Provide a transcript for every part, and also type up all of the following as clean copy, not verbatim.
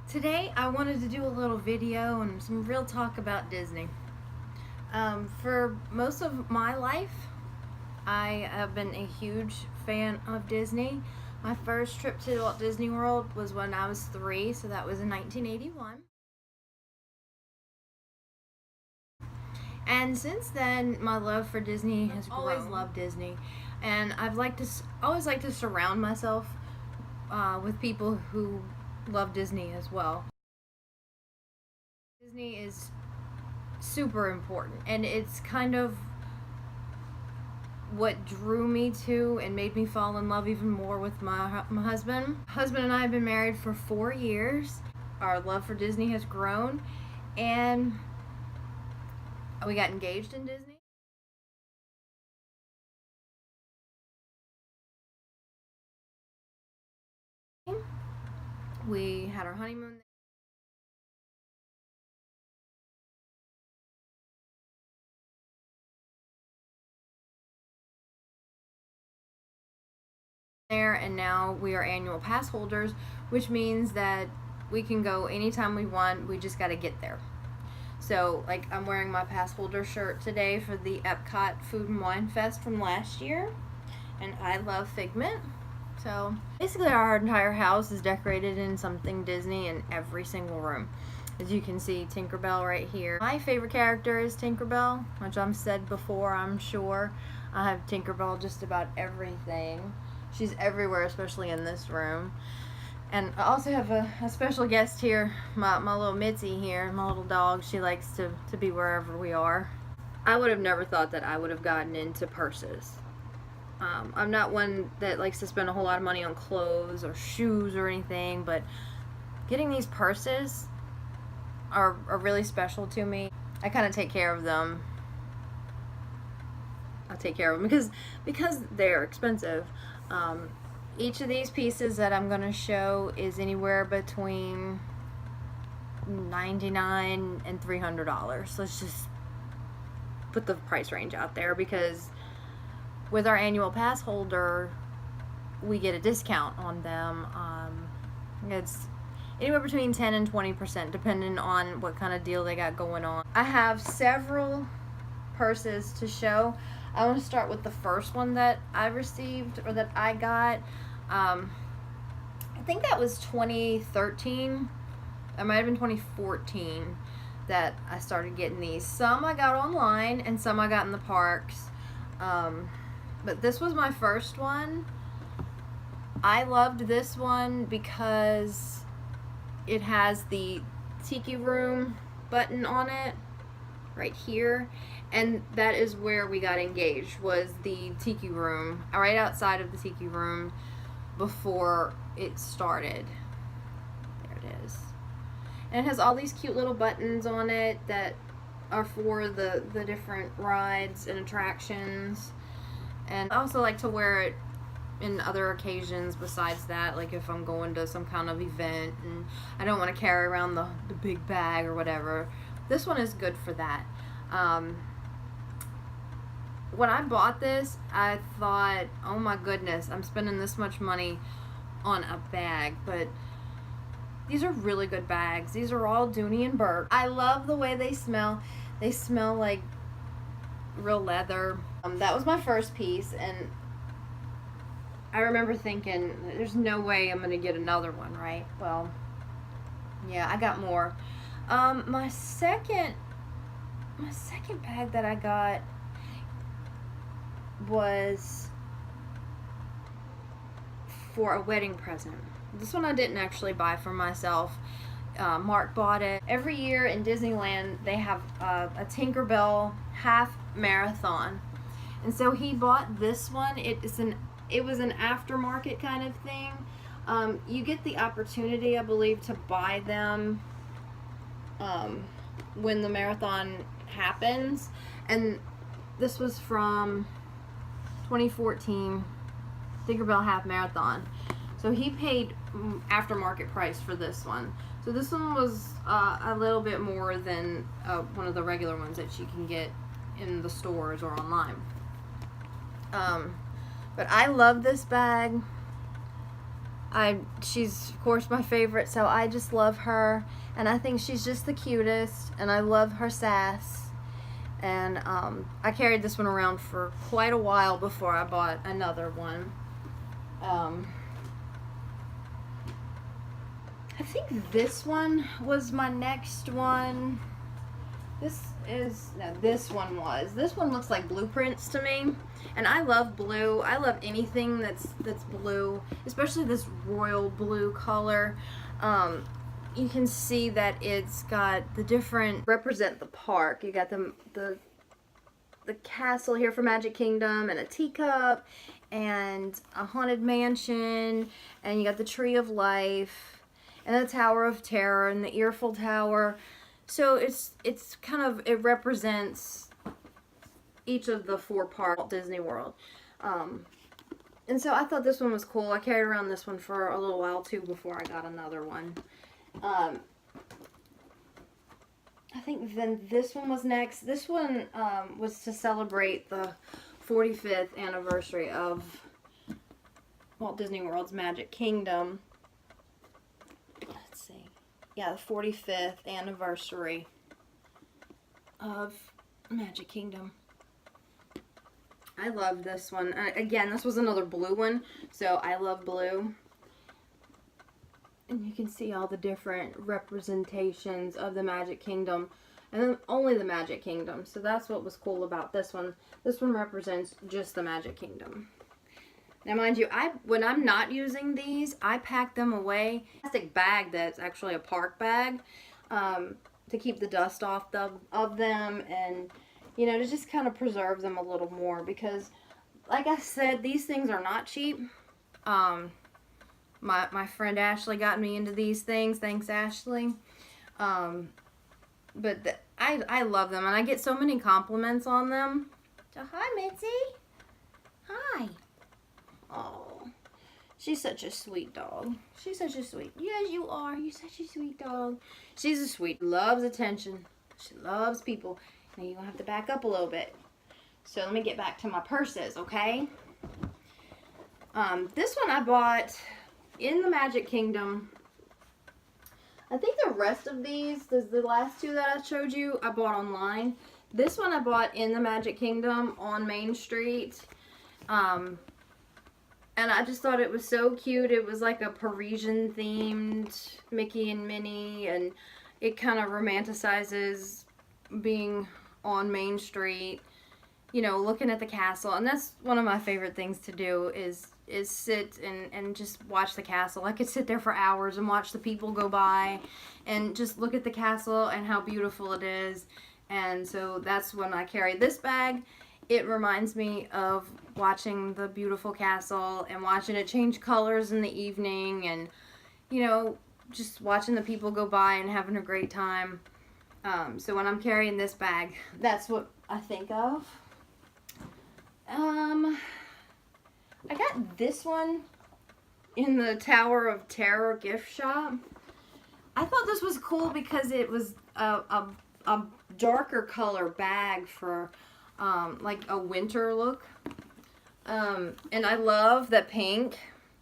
Today I wanted to do a little video and some real talk about Disney. For most of my life, I have been a huge fan of Disney. My first trip to Walt Disney World was when I was 3, so that was in 1981. And since then, my love for Disney has grown. I've always loved Disney, and I've always liked to surround myself with people who love Disney as well. Disney is super important, and it's kind of what drew me to and made me fall in love even more with my husband. My husband and I have been married for 4 years. Our love for Disney has grown, and we got engaged in Disney. We had our honeymoon there, and now we are annual pass holders, which means that we can go anytime we want. We just got to get there. So, like, I'm wearing my pass holder shirt today for the Epcot Food and Wine Fest from last year, and I love Figment. So basically our entire house is decorated in something Disney in every single room. As you can see, Tinkerbell right here. My favorite character is Tinkerbell, which I've said before, I'm sure. I have Tinkerbell just about everything. She's everywhere, especially in this room. And I also have a special guest here, my little Mitzi here, my little dog. She likes to be wherever we are. I would have never thought that I would have gotten into purses. I'm not one that likes to spend a whole lot of money on clothes or shoes or anything, but getting these purses are really special to me. I kind of take care of them. I take care of them because they're expensive. Each of these pieces that I'm going to show is anywhere between $99 and $300. Let's just put the price range out there, because with our annual pass holder, we get a discount on them. It's anywhere between 10 and 20%, depending on what kind of deal they got going on. I have several purses to show. I want to start with the first one that I received, or that I got. I think that was 2013. It might have been 2014 that I started getting these. Some I got online, and some I got in the parks. But this was my first one. I loved this one because it has the Tiki Room button on it right here, and that is where we got engaged, was the Tiki Room, right outside of the Tiki Room before it started. There it is. And it has all these cute little buttons on it that are for the different rides and attractions. And I also like to wear it in other occasions besides that, like if I'm going to some kind of event and I don't want to carry around the big bag or whatever. This one is good for that. When I bought this, I thought, oh my goodness, I'm spending this much money on a bag, but these are really good bags. These are all Dooney and Bourke. I love the way they smell. They smell like real leather. That was my first piece, and I remember thinking, there's no way I'm going to get another one, right? Well, yeah, I got more. My second bag that I got was for a wedding present. This one I didn't actually buy for myself. Mark bought it. Every year in Disneyland they have a Tinkerbell half marathon, and so he bought this one. It was an aftermarket kind of thing. You get the opportunity, I believe, to buy them when the marathon happens, and this was from 2014 Tinkerbell half marathon. So he paid aftermarket price for this one. So this one was a little bit more than one of the regular ones that you can get in the stores or online. But I love this bag. She's of course my favorite, so I just love her, and I think she's just the cutest, and I love her sass. And I carried this one around for quite a while before I bought another one. I think this one was my next one. This one looks like blueprints to me, and I love blue. I love anything that's blue, especially this royal blue color. You can see that it's got the different represent the park. You got the castle here for Magic Kingdom, and a teacup, and a haunted mansion, and you got the Tree of Life, and the Tower of Terror, and the Earful Tower. So it's kind of, it represents each of the 4 parks at Disney World. And so I thought this one was cool. I carried around this one for a little while too before I got another one. I think then this one was next. This one was to celebrate the 45th anniversary of Walt Disney World's Magic Kingdom. Let's see. Yeah, the 45th anniversary of Magic Kingdom. I love this one. Again, this was another blue one, so I love blue. And you can see all the different representations of the Magic Kingdom, and then only the Magic Kingdom. So that's what was cool about this one. This one represents just the Magic Kingdom. Now, mind you, when I'm not using these, I pack them away. Plastic bag that's actually a park bag, to keep the dust off of them, and you know, to just kind of preserve them a little more, because like I said, these things are not cheap. My friend Ashley got me into these things. Thanks, Ashley. But I love them, and I get so many compliments on them. So, hi, Mitzi. Hi. Oh, she's such a sweet dog. She's such a sweet. Yes, you are. You're such a sweet dog. She's a sweet. Loves attention. She loves people. Now you're gonna have to back up a little bit. So let me get back to my purses, okay? This one I bought in the Magic Kingdom. I think the rest of these, the last 2 that I showed you, I bought online. This one I bought in the Magic Kingdom on Main Street. And I just thought it was so cute. It was like a Parisian themed Mickey and Minnie, and it kind of romanticizes being on Main Street, you know, looking at the castle. And that's one of my favorite things to do is sit and just watch the castle. I could sit there for hours and watch the people go by and just look at the castle and how beautiful it is. And so that's when I carry this bag. It reminds me of watching the beautiful castle and watching it change colors in the evening, and you know, just watching the people go by and having a great time. So when I'm carrying this bag, that's what I think of. I got this one in the Tower of Terror gift shop. I thought this was cool because it was a darker color bag for like a winter look. And I love that pink.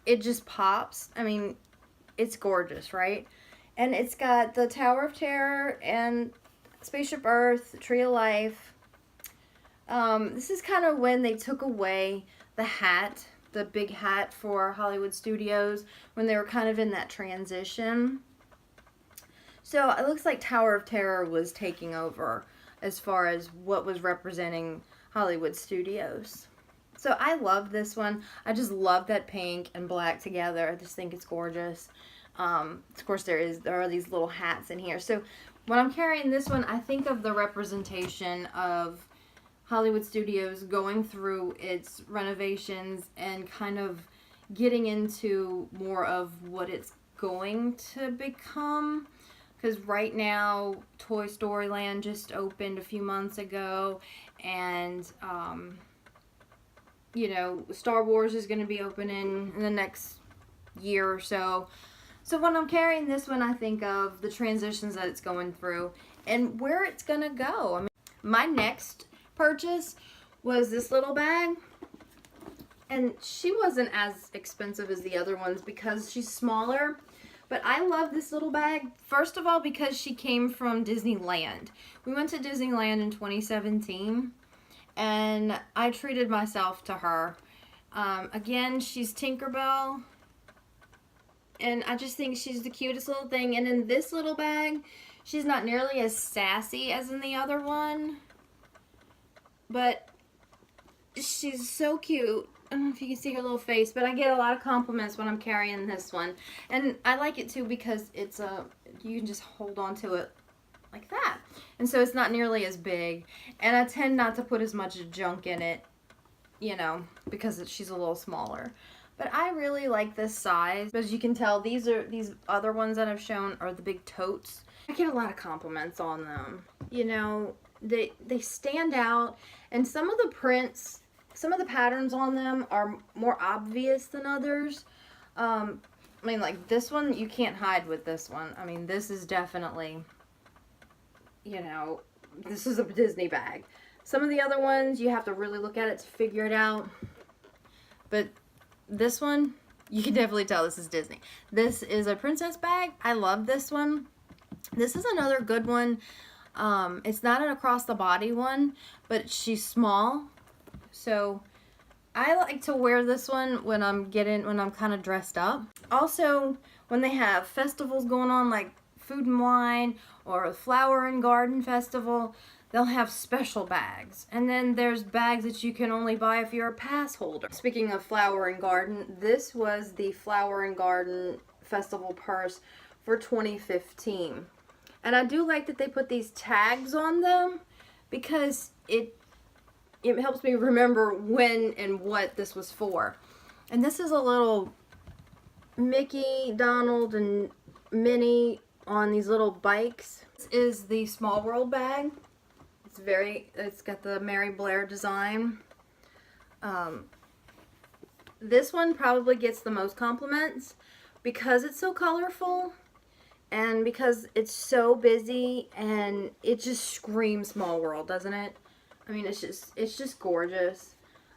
It just pops. I mean, it's gorgeous, right? And it's got the Tower of Terror and Spaceship Earth, Tree of Life. This is kind of when they took away the hat, the big hat for Hollywood Studios, when they were kind of in that transition. So it looks like Tower of Terror was taking over as far as what was representing Hollywood Studios. So I love this one. I just love that pink and black together. I just think it's gorgeous. Of course, there are these little hats in here. So when I'm carrying this one, I think of the representation of Hollywood Studios going through its renovations and kind of getting into more of what it's going to become. Because right now, Toy Story Land just opened a few months ago, and you know, Star Wars is going to be opening in the next year or so. So when I'm carrying this one, I think of the transitions that it's going through and where it's going to go. I mean, my next purchase was this little bag. And she wasn't as expensive as the other ones because she's smaller. But I love this little bag. First of all, because she came from Disneyland. We went to Disneyland in 2017. And I treated myself to her. Again, she's Tinkerbell. And I just think she's the cutest little thing. And in this little bag, she's not nearly as sassy as in the other one. But she's so cute. I don't know if you can see her little face, but I get a lot of compliments when I'm carrying this one. And I like it too because it's you can just hold on to it like that. And so it's not nearly as big. And I tend not to put as much junk in it, you know, because she's a little smaller. But I really like this size. As you can tell, these other ones that I've shown are the big totes. I get a lot of compliments on them. You know, they stand out, and some of the prints, some of the patterns on them are more obvious than others. I mean, like this one, you can't hide with this one. I mean, this is definitely, you know, this is a Disney bag. Some of the other ones, you have to really look at it to figure it out. But this one, you can definitely tell this is Disney. This is a princess bag. I love this one. This is another good one. It's not an across the body one, but she's small. So I like to wear this one when I'm kind of dressed up. Also, when they have festivals going on like Food and Wine or a Flower and Garden Festival, they'll have special bags. And then there's bags that you can only buy if you're a pass holder. Speaking of Flower and Garden, this was the Flower and Garden Festival purse for 2015. And I do like that they put these tags on them because it helps me remember when and what this was for. And this is a little Mickey, Donald, and Minnie on these little bikes. This is the Small World bag. It's got the Mary Blair design. This one probably gets the most compliments because it's so colorful and because it's so busy, and it just screams Small World, doesn't it? I mean, it's just gorgeous.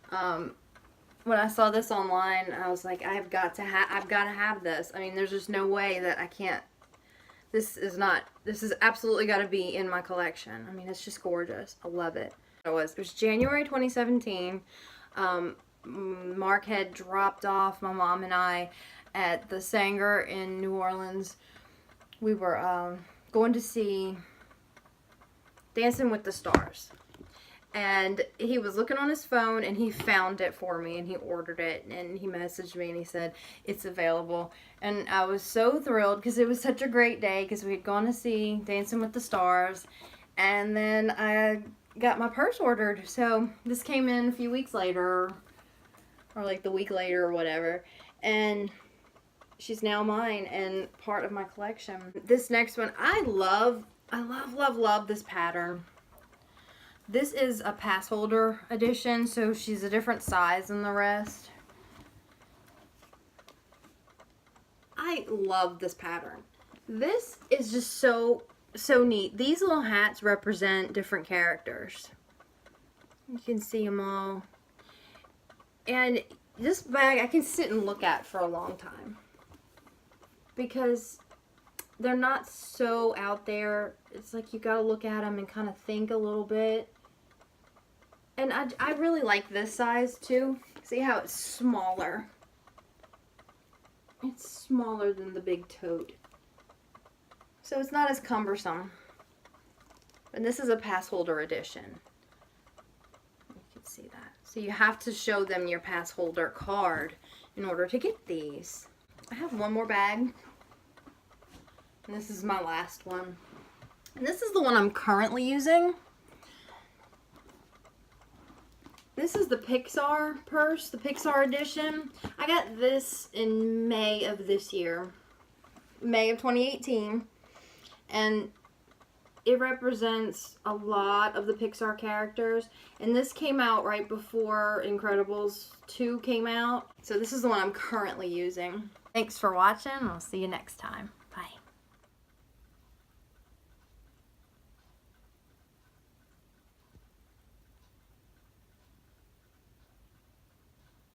When I saw this online, I was like, I've got to have this. I mean, there's just no way that I can't. This is absolutely got to be in my collection. I mean, it's just gorgeous. I love it. It was January 2017. Mark had dropped off my mom and I at the Sanger in New Orleans. We were going to see Dancing with the Stars. And he was looking on his phone, and he found it for me, and he ordered it, and he messaged me, and he said, it's available. And I was so thrilled, because it was such a great day, because we had gone to see Dancing with the Stars, and then I got my purse ordered. So this came in a few weeks later, or like the week later or whatever, and she's now mine and part of my collection. This next one, I love this pattern. This is a pass holder edition, so she's a different size than the rest. I love this pattern. This is just so neat. These little hats represent different characters. You can see them all. And this bag I can sit and look at for a long time, because they're not so out there. It's like you gotta look at them and kind of think a little bit. And I really like this size too. See how it's smaller? It's smaller than the big tote. So it's not as cumbersome. And this is a pass holder edition. You can see that. So you have to show them your pass holder card in order to get these. I have one more bag. And this is my last one. And this is the one I'm currently using. This is the Pixar purse, the Pixar edition. I got this in May of this year. May of 2018. And it represents a lot of the Pixar characters. And this came out right before Incredibles 2 came out. So this is the one I'm currently using. Thanks for watching. I'll see you next time.